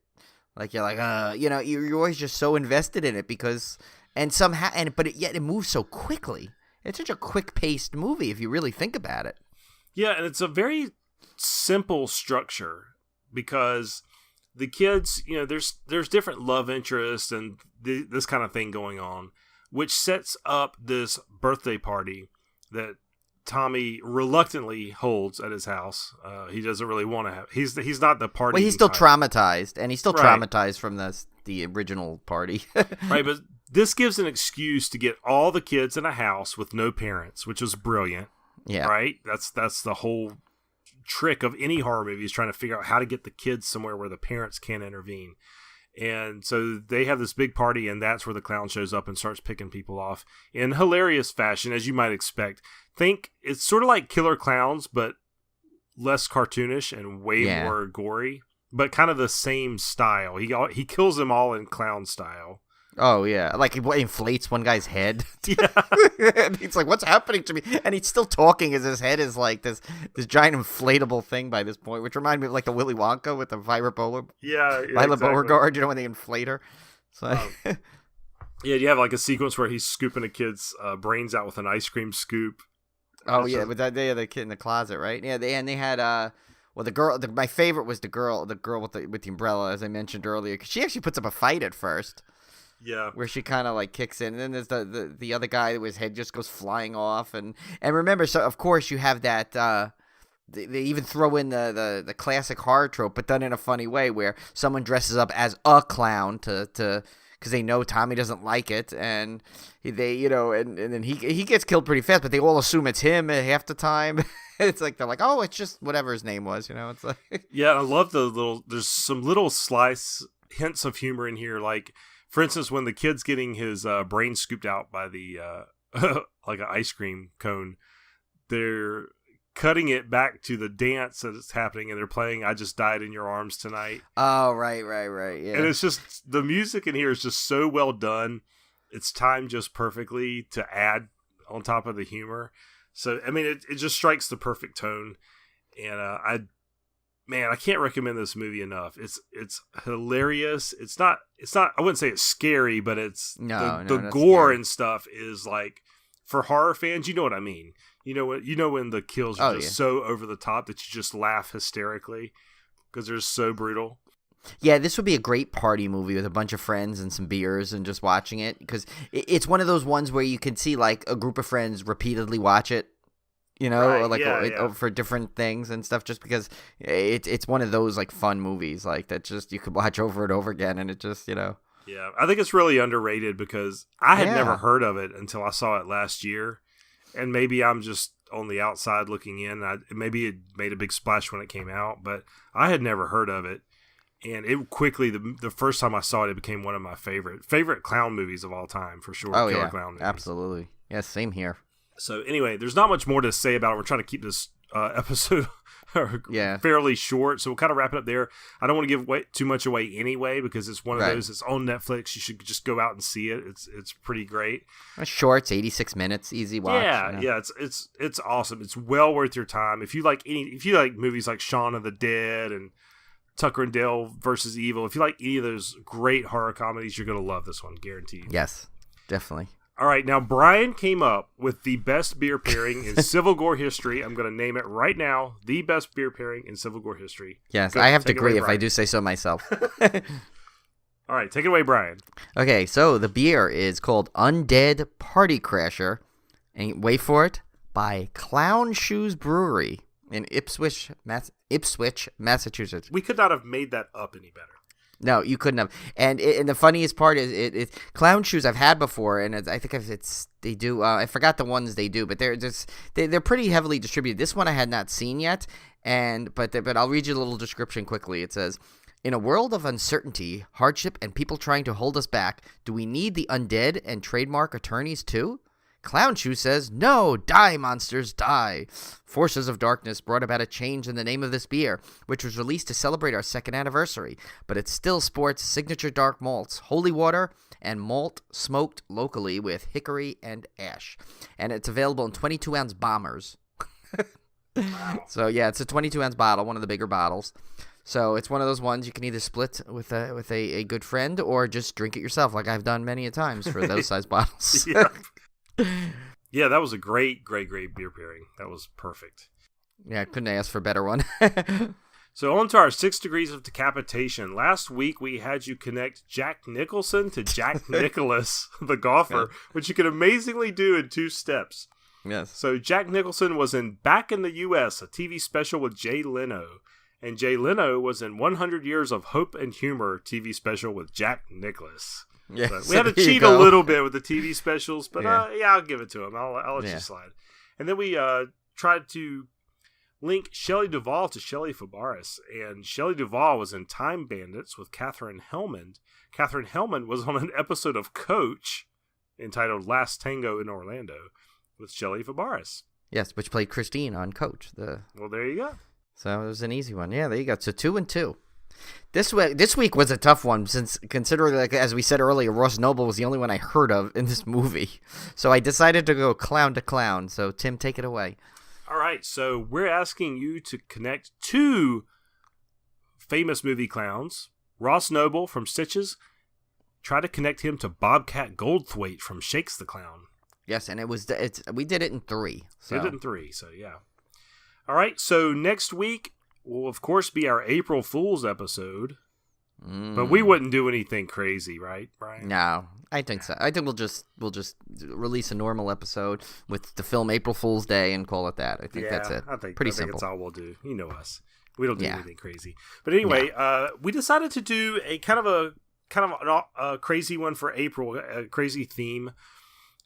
[SPEAKER 3] like you're like, you know, you're always just so invested in it because, yet it moves so quickly. It's such a quick-paced movie if you really think about it.
[SPEAKER 2] Yeah, and it's a very simple structure because the kids, you know, there's different love interests and this kind of thing going on, which sets up this birthday party that Tommy reluctantly holds at his house. He doesn't really want to have. He's not the party.
[SPEAKER 3] Well, he's still traumatized, and he's still
[SPEAKER 2] right.
[SPEAKER 3] traumatized from the original party.
[SPEAKER 2] Right, but this gives an excuse to get all the kids in a house with no parents, which was brilliant.
[SPEAKER 3] Yeah.
[SPEAKER 2] Right? That's the whole trick of any horror movie, is trying to figure out how to get the kids somewhere where the parents can't intervene. And so they have this big party, and that's where the clown shows up and starts picking people off in hilarious fashion, as you might expect. Think it's sort of like Killer Clowns, but less cartoonish and way more gory, but kind of the same style. He kills them all in clown style.
[SPEAKER 3] Oh, yeah. Like, he inflates one guy's head.
[SPEAKER 2] Yeah.
[SPEAKER 3] And he's like, what's happening to me? And he's still talking as his head is like this giant inflatable thing by this point, which reminded me of like the Willy Wonka with the Violet Beauregard. You know, when they inflate her. So,
[SPEAKER 2] yeah, you have like a sequence where he's scooping a kid's brains out with an ice cream scoop.
[SPEAKER 3] Oh, yeah, with the kid in the closet, right? Yeah, they had the girl. My favorite was the girl with the umbrella, as I mentioned earlier, because she actually puts up a fight at first.
[SPEAKER 2] Yeah,
[SPEAKER 3] where she kind of like kicks in, and then there's the other guy whose head just goes flying off, and remember, so of course you have that. They even throw in the classic horror trope, but done in a funny way, where someone dresses up as a clown to because they know Tommy doesn't like it, and and then he gets killed pretty fast, but they all assume it's him half the time. It's like they're like, oh, it's just whatever his name was, you know. It's like
[SPEAKER 2] yeah, I love there's some little hints of humor in here, like. For instance, when the kid's getting his brain scooped out by the like an ice cream cone, they're cutting it back to the dance that's happening, and they're playing "I Just Died in Your Arms Tonight."
[SPEAKER 3] Oh, right, yeah.
[SPEAKER 2] And it's just the music in here is just so well done. It's timed just perfectly to add on top of the humor. So I mean, it just strikes the perfect tone, and I can't recommend this movie enough. It's hilarious. It's not. I wouldn't say it's scary, but it's the gore
[SPEAKER 3] scary.
[SPEAKER 2] And stuff is like, for horror fans, you know what I mean. You know when the kills are so over the top that you just laugh hysterically because they're so brutal.
[SPEAKER 3] Yeah, this would be a great party movie with a bunch of friends and some beers and just watching it, because it's one of those ones where you can see like a group of friends repeatedly watch it. you know,
[SPEAKER 2] Right,
[SPEAKER 3] or like
[SPEAKER 2] yeah.
[SPEAKER 3] for different things and stuff, just because it's one of those like fun movies like that just you could watch over and over again, and it just, you know.
[SPEAKER 2] Yeah, I think it's really underrated because I had never
[SPEAKER 3] Yeah.
[SPEAKER 2] heard of it until I saw it last year, and maybe I'm just on the outside looking in. Maybe it made a big splash when it came out, but I had never heard of it, and it quickly the first time I saw it, it became one of my favorite clown movies of all time for sure.
[SPEAKER 3] Oh
[SPEAKER 2] Killer
[SPEAKER 3] yeah,
[SPEAKER 2] clown movies.
[SPEAKER 3] absolutely. Yeah, same here.
[SPEAKER 2] So anyway, there's not much more to say about it. We're trying to keep this episode
[SPEAKER 3] Yeah.
[SPEAKER 2] fairly short, so we'll kind of wrap it up there. I don't want to give too much away anyway because it's one of
[SPEAKER 3] Right.
[SPEAKER 2] those. It's on Netflix. You should just go out and see it. It's pretty great.
[SPEAKER 3] Shorts, 86 minutes, easy watch.
[SPEAKER 2] Yeah,
[SPEAKER 3] you know.
[SPEAKER 2] yeah. It's awesome. It's well worth your time if you like movies like Shaun of the Dead and Tucker and Dale versus Evil. If you like any of those great horror comedies, you're gonna love this one, guaranteed.
[SPEAKER 3] Yes, definitely.
[SPEAKER 2] All right, now Brian came up with the best beer pairing in Civil Gore history. I'm going to name it right now, the best beer pairing in Civil Gore history.
[SPEAKER 3] Yes,
[SPEAKER 2] Go,
[SPEAKER 3] I have to
[SPEAKER 2] take it away,
[SPEAKER 3] agree if I
[SPEAKER 2] Brian.
[SPEAKER 3] do say so myself.
[SPEAKER 2] All right, take it away, Brian.
[SPEAKER 3] Okay, so the beer is called Undead Party Crasher, and wait for it, by Clown Shoes Brewery in Ipswich, Massachusetts.
[SPEAKER 2] We could not have made that up any better.
[SPEAKER 3] No, you couldn't have. And the funniest part is it Clown Shoes I've had before, and I think they do. I forgot the ones they do, but they're pretty heavily distributed. This one I had not seen yet, but I'll read you a little description quickly. It says, "In a world of uncertainty, hardship, and people trying to hold us back, do we need the undead and trademark attorneys too? Clown Shoe says, no, die, monsters, die. Forces of Darkness brought about a change in the name of this beer, which was released to celebrate our 2nd anniversary, but it still sports signature dark malts, holy water, and malt smoked locally with hickory and ash. And it's available in 22-ounce bombers." So, yeah, it's a 22-ounce bottle, one of the bigger bottles. So it's one of those ones you can either split with a good friend or just drink it yourself, like I've done many a times for those size bottles.
[SPEAKER 2] Yeah. Yeah, that was a great beer pairing. That was perfect.
[SPEAKER 3] Yeah, I couldn't ask for a better one.
[SPEAKER 2] So on to our 6 degrees of decapitation. Last week we had you connect Jack Nicholson to Jack Nicholas, the golfer, which you can amazingly do in 2 steps.
[SPEAKER 3] Yes.
[SPEAKER 2] So Jack Nicholson was in Back in the U.S., a TV special with Jay Leno. And Jay Leno was in 100 Years of Hope and Humor TV special with Jack Nicholas.
[SPEAKER 3] Yeah,
[SPEAKER 2] So
[SPEAKER 3] so
[SPEAKER 2] we had to
[SPEAKER 3] there you
[SPEAKER 2] cheat a
[SPEAKER 3] go.
[SPEAKER 2] little bit with the TV specials, but
[SPEAKER 3] Yeah.
[SPEAKER 2] I'll give it to him. I'll let
[SPEAKER 3] Yeah.
[SPEAKER 2] you slide. And then we tried to link Shelley Duvall to Shelley Fabares, and Shelley Duvall was in Time Bandits with Katherine Hellman. Katherine Hellman was on an episode of Coach entitled Last Tango in Orlando with Shelley Fabares.
[SPEAKER 3] Yes, which played Christine on Coach.
[SPEAKER 2] Well, there you go.
[SPEAKER 3] So it was an easy one. Yeah, there you go. So 2 and 2. This week was a tough one since considering, like, as we said earlier, Ross Noble was the only one I heard of in this movie. So I decided to go clown to clown. So Tim, take it away.
[SPEAKER 2] All right, so we're asking you to connect 2 famous movie clowns. Ross Noble from Stitches. Try to connect him to Bobcat Goldthwait from Shakes the Clown.
[SPEAKER 3] Yes, and we did it in 3. So.
[SPEAKER 2] We did it in 3, so yeah. All right, so next week will, of course, be our April Fool's episode. But we wouldn't do anything crazy, right, Brian?
[SPEAKER 3] No, I think so. I think we'll just release a normal episode with the film April Fool's Day and call it that. I think that's it.
[SPEAKER 2] I think
[SPEAKER 3] Pretty
[SPEAKER 2] that's
[SPEAKER 3] simple.
[SPEAKER 2] all we'll do. You know us. We don't do
[SPEAKER 3] Yeah.
[SPEAKER 2] anything crazy. But anyway, we decided to do a kind of a crazy one for April, a crazy theme.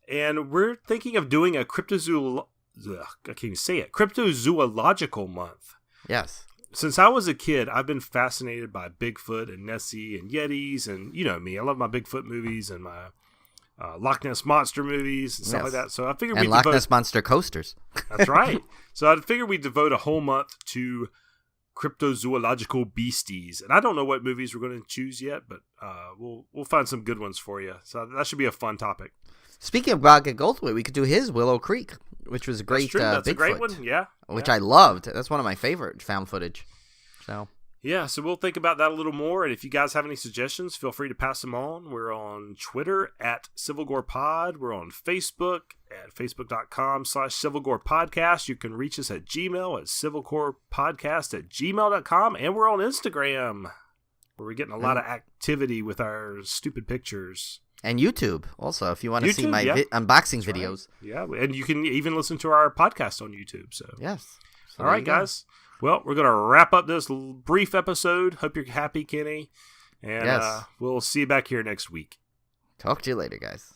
[SPEAKER 2] And we're thinking of doing a cryptozoological month.
[SPEAKER 3] Yes.
[SPEAKER 2] Since I was a kid, I've been fascinated by Bigfoot and Nessie and Yetis, and you know me, I love my Bigfoot movies and my Loch Ness Monster movies and stuff like that. So I figured
[SPEAKER 3] and Loch Ness Monster coasters.
[SPEAKER 2] That's right. So I figured we'd devote a whole month to cryptozoological beasties, and I don't know what movies we're going to choose yet, but we'll find some good ones for you. So that should be a fun topic.
[SPEAKER 3] Speaking of Bobcat Goldthwait, we could do his Willow Creek, which was a great
[SPEAKER 2] That's true. That's
[SPEAKER 3] Bigfoot,
[SPEAKER 2] a great one. Yeah.
[SPEAKER 3] which
[SPEAKER 2] yeah.
[SPEAKER 3] I loved. That's one of my favorite found footage. So
[SPEAKER 2] Yeah, so we'll think about that a little more. And if you guys have any suggestions, feel free to pass them on. We're on Twitter at CivilGorePod. We're on Facebook at facebook.com/CivilGorePodcast. You can reach us at Gmail at civilgorepodcast@gmail.com. And we're on Instagram, where we're getting a lot of activity with our stupid pictures.
[SPEAKER 3] And YouTube also, if you want to see
[SPEAKER 2] YouTube,
[SPEAKER 3] my
[SPEAKER 2] yeah.
[SPEAKER 3] unboxing
[SPEAKER 2] That's right.
[SPEAKER 3] videos.
[SPEAKER 2] Yeah, and you can even listen to our podcast on YouTube. So
[SPEAKER 3] Yes. So
[SPEAKER 2] all
[SPEAKER 3] there
[SPEAKER 2] right,
[SPEAKER 3] you go.
[SPEAKER 2] guys. Well, we're gonna wrap up this brief episode. Hope you're happy, Kenny, and
[SPEAKER 3] Yes.
[SPEAKER 2] we'll see you back here next week.
[SPEAKER 3] Talk to you later, guys.